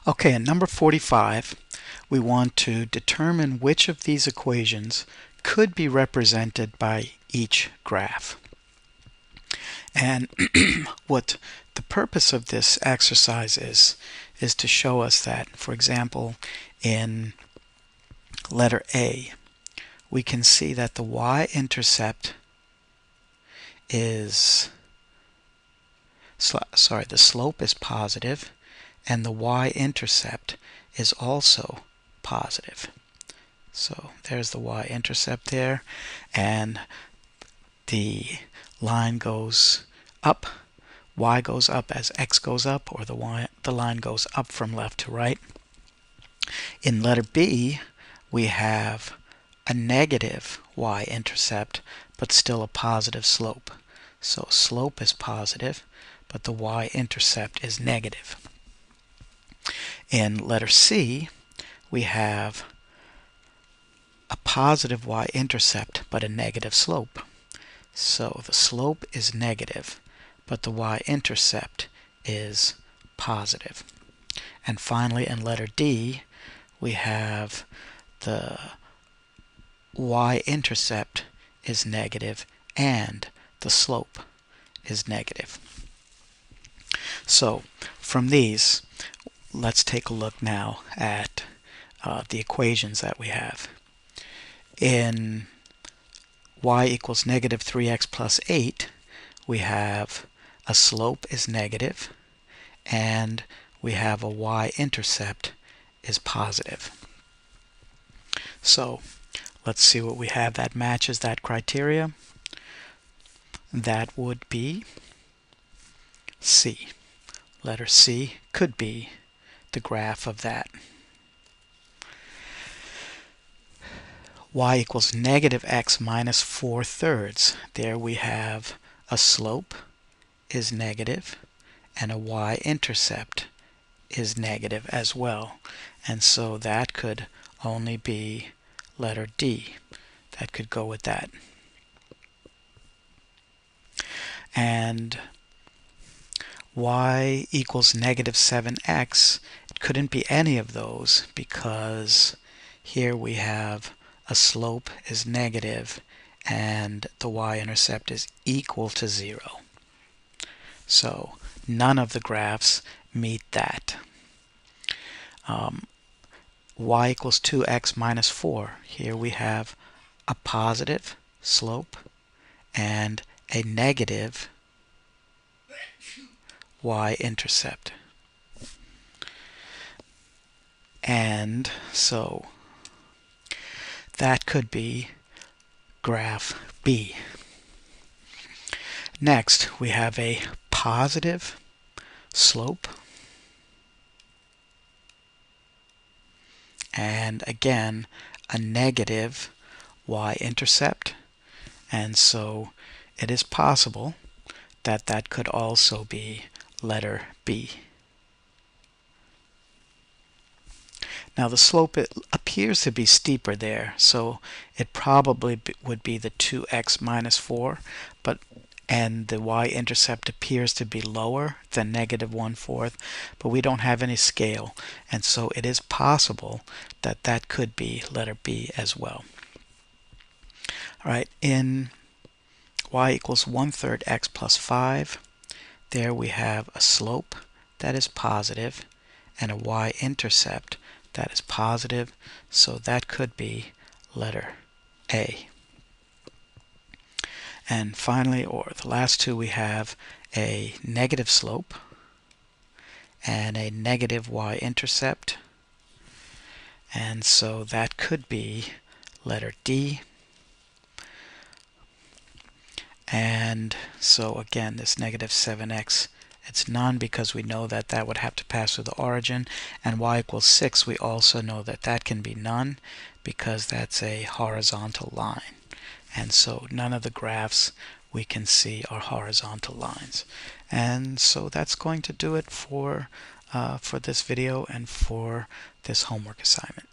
Okay, in number 45, we want to determine which of these equations could be represented by each graph. And what the purpose of this exercise is to show us that, for example, in letter A, we can see that the y-intercept is, the slope is positive, and the y-intercept is also positive. So there's the y-intercept there, and the line goes up, y goes up as x goes up, or the line goes up from left to right. In letter B, we have a negative y-intercept, but still a positive slope. So slope is positive, but the y-intercept is negative. In letter C, we have a positive y-intercept, but a negative slope. So the slope is negative, but the y-intercept is positive. And finally, in letter D, we have the y-intercept is negative and the slope is negative. So from these, let's take a look now at the equations that we have. In y equals negative 3x plus 8, we have a slope is negative, and we have a y-intercept is positive. So let's see what we have that matches that criteria. That would be C. Letter C could be the graph of that. Y equals negative x minus 4/3. There we have a slope is negative and a y-intercept is negative as well. And so that could only be letter D. That could go with that. And y equals negative 7x. It couldn't be any of those because here we have a slope is negative and the y-intercept is equal to 0. So none of the graphs meet that. Y equals 2x minus 4. Here we have a positive slope and a negative y-intercept. And so that could be graph B. Next, we have a positive slope, and again a negative y-intercept, and so it is possible that that could also be letter B. Now the slope, it appears to be steeper there, so it probably would be the 2x minus 4, and the y-intercept appears to be lower than negative 1/4, but we don't have any scale, and so it is possible that that could be letter B as well. All right, in y equals 1/3 x plus 5, there we have a slope that is positive and a y-intercept that is positive, so that could be letter A. And finally, or the last two, we have a negative slope and a negative y-intercept, and so that could be letter D. And so again, this negative 7x, it's none because we know that that would have to pass through the origin, and y equals 6, we also know that that can be none because that's a horizontal line. And so none of the graphs we can see are horizontal lines. And so that's going to do it for this video and for this homework assignment.